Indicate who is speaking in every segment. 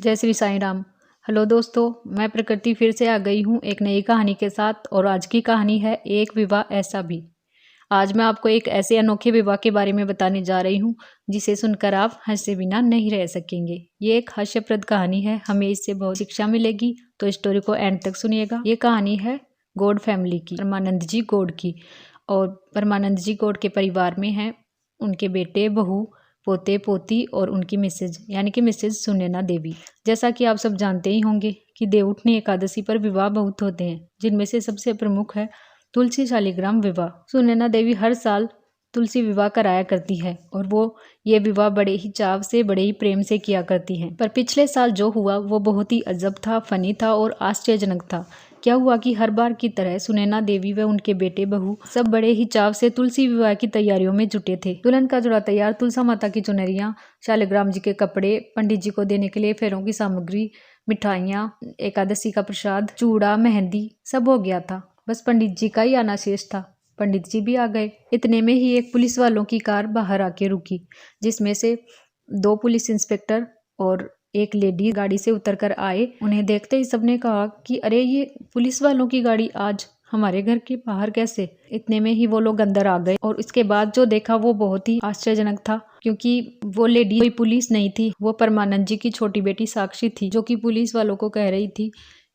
Speaker 1: जय श्री साईं राम। हेलो दोस्तों, मैं प्रकृति फिर से आ गई हूँ एक नई कहानी के साथ। और आज की कहानी है एक विवाह ऐसा भी। आज मैं आपको एक ऐसे अनोखे विवाह के बारे में बताने जा रही हूँ जिसे सुनकर आप हंसे बिना नहीं रह सकेंगे। ये एक हास्यप्रद कहानी है, हमें इससे बहुत शिक्षा मिलेगी, तो स्टोरी को एंड तक सुनिएगा। ये कहानी है गौड़ फैमिली की, परमानंद जी गौड़ की। और परमानंद जी गौड़ के परिवार में हैं उनके बेटे, बहू, पोते, पोती और उनकी मिसेज यानी कि मिसेज सुनैना देवी। जैसा कि आप सब जानते ही होंगे कि देवउठनी एकादशी पर विवाह बहुत होते हैं, जिनमें से सबसे प्रमुख है तुलसी शालिग्राम विवाह। सुनैना देवी हर साल तुलसी विवाह कराया करती है और वो ये विवाह बड़े ही चाव से, बड़े ही प्रेम से किया करती हैं। पर पिछले साल जो हुआ वो बहुत ही अजब था, फनी था और आश्चर्यजनक था। क्या हुआ कि हर बार की तरह सुनैना देवी व उनके बेटे, बहू सब बड़े ही चाव से तुलसी विवाह की तैयारियों में जुटे थे। दुल्हन का जोड़ा तैयार, तुलसा माता की चुनरियां, शालिग्राम जी के कपड़े, पंडित जी को देने के लिए फेरों की सामग्री, मिठाइयाँ, एकादशी का प्रसाद, चूड़ा, मेहंदी सब हो गया था। बस पंडित जी का ही आना शेष था। पंडित जी भी आ गए। इतने में ही एक पुलिस वालों की कार बाहर आके रुकी, जिसमें से 2 पुलिस इंस्पेक्टर और एक लेडी गाड़ी से उतरकर आए। उन्हें देखते ही सबने कहा कि अरे, ये पुलिस वालों की गाड़ी आज हमारे घर के बाहर कैसे? इतने में ही वो लोग अंदर आ गए और इसके बाद जो देखा वो बहुत ही आश्चर्यजनक था, क्योंकि वो लेडी कोई पुलिस नहीं थी, वो परमानंद जी की छोटी बेटी साक्षी थी, जो कि पुलिस वालों को कह रही थी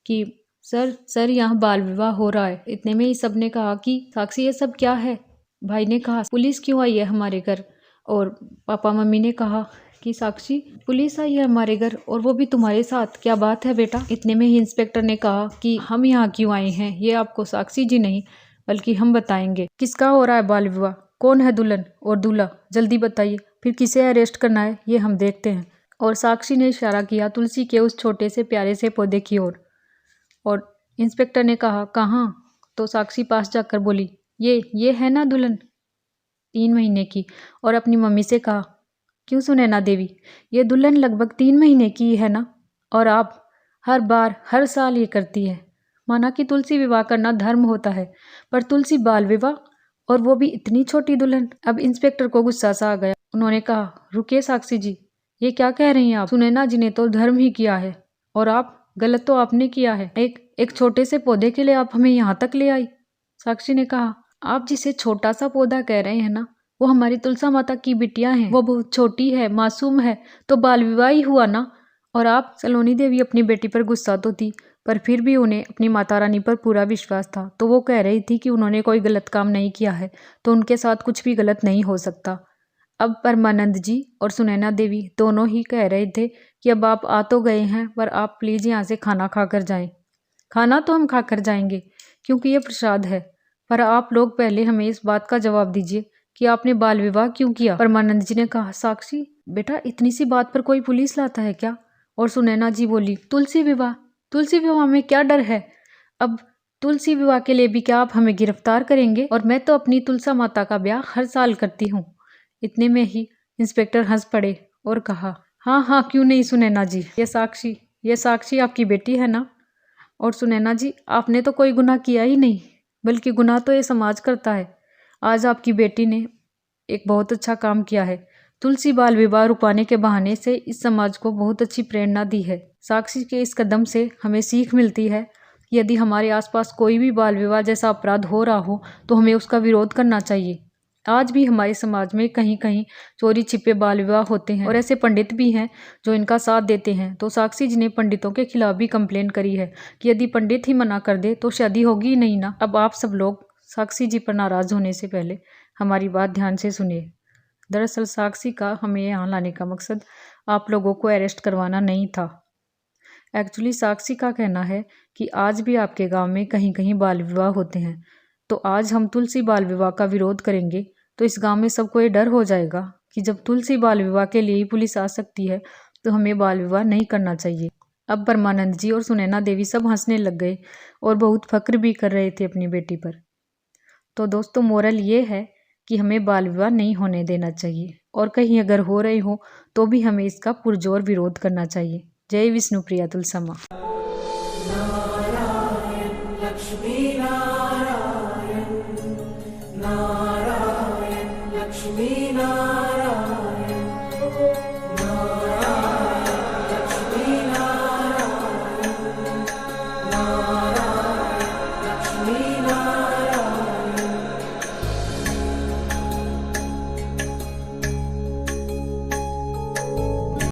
Speaker 1: कि सर यहाँ बाल विवाह हो रहा है। इतने में ही सबने कहा कि साक्षी, ये सब क्या है? भाई ने कहा, पुलिस क्यों आई है हमारे घर? और पापा मम्मी ने कहा कि साक्षी, पुलिस आई है हमारे घर और वो भी तुम्हारे साथ, क्या बात है बेटा? इतने में ही इंस्पेक्टर ने कहा कि हम यहाँ क्यों आए हैं ये आपको साक्षी जी नहीं बल्कि हम बताएंगे। किसका हो रहा है बाल विवाह? कौन है दुल्हन और दूल्हा? जल्दी बताइए, फिर किसे अरेस्ट करना है ये हम देखते हैं। और साक्षी ने इशारा किया तुलसी के उस छोटे से प्यारे से पौधे की ओर। और इंस्पेक्टर ने कहा, कहाँ? तो साक्षी पास जाकर बोली, ये है ना दुल्हन 3 महीने की। और अपनी मम्मी से कहा, क्यों सुनैना देवी, ये दुल्हन लगभग 3 महीने की है ना? और आप हर बार हर साल ये करती है। माना कि तुलसी विवाह करना धर्म होता है, पर तुलसी बाल विवाह, और वो भी इतनी छोटी दुल्हन। अब इंस्पेक्टर को गुस्सा सा आ गया। उन्होंने कहा, रुकिए साक्षी जी, ये क्या कह रही हैं आप? सुनैना जी ने तो धर्म ही किया है और आप गलत तो आपने किया है। एक छोटे से पौधे के लिए आप हमें यहाँ तक ले आई। साक्षी ने कहा, आप जिसे छोटा सा पौधा कह रहे हैं ना, वो हमारी तुलसा माता की बिटिया हैं, वो बहुत छोटी है, मासूम है, तो बाल विवाह ही हुआ ना। और आप? सलोनी देवी अपनी बेटी पर गुस्सा तो थी, पर फिर भी उन्हें अपनी माता रानी पर पूरा विश्वास था, तो वो कह रही थी कि उन्होंने कोई गलत काम नहीं किया है, तो उनके साथ कुछ भी गलत नहीं हो सकता। अब परमानंद जी और सुनैना देवी दोनों ही कह रहे थे कि अब आप आ तो गए हैं, पर आप प्लीज यहाँ से खाना खाकर जाएं। खाना तो हम खाकर जाएंगे क्योंकि ये प्रसाद है, पर आप लोग पहले हमें इस बात का जवाब दीजिए कि आपने बाल विवाह क्यों किया? परमानंद जी ने कहा, साक्षी बेटा, इतनी सी बात पर कोई पुलिस लाता है क्या? और सुनैना जी बोली, तुलसी विवाह में क्या डर है? अब तुलसी विवाह के लिए भी क्या आप हमें गिरफ्तार करेंगे? और मैं तो अपनी तुलसा माता का ब्याह हर साल करती हूँ। इतने में ही इंस्पेक्टर हंस पड़े और कहा, हाँ क्यों नहीं सुनैना जी, ये साक्षी आपकी बेटी है ना? और सुनैना जी, आपने तो कोई गुनाह किया ही नहीं, बल्कि गुनाह तो ये समाज करता है। आज आपकी बेटी ने एक बहुत अच्छा काम किया है, तुलसी बाल विवाह रुकवाने के बहाने से इस समाज को बहुत अच्छी प्रेरणा दी है। साक्षी के इस कदम से हमें सीख मिलती है, यदि हमारे आसपास कोई भी बाल विवाह जैसा अपराध हो रहा हो तो हमें उसका विरोध करना चाहिए। आज भी हमारे समाज में कहीं कहीं चोरी छिपे बाल विवाह होते हैं और ऐसे पंडित भी हैं जो इनका साथ देते हैं। तो साक्षी जी ने पंडितों के खिलाफ भी कंप्लेन करी है कि यदि पंडित ही मना कर दे तो शादी होगी ही नहीं ना। अब आप सब लोग साक्षी जी पर नाराज होने से पहले हमारी बात ध्यान से सुनिए। दरअसल साक्षी का हमें यहाँ लाने का मकसद आप लोगों को अरेस्ट करवाना नहीं था। एक्चुअली साक्षी का कहना है कि आज भी आपके गाँव में कहीं कहीं बाल विवाह होते हैं, तो आज हम तुलसी बाल विवाह का विरोध करेंगे तो इस गांव में सबको ये डर हो जाएगा कि जब तुलसी बाल विवाह के लिए ही पुलिस आ सकती है तो हमें बाल विवाह नहीं करना चाहिए। अब परमानंद जी और सुनैना देवी सब हंसने लग गए और बहुत फक्र भी कर रहे थे अपनी बेटी पर। तो दोस्तों, मोरल ये है कि हमें बाल विवाह नहीं होने देना चाहिए, और कहीं अगर हो रहे हो तो भी हमें इसका पुरजोर विरोध करना चाहिए। जय विष्णु प्रिया तुलसा माँ।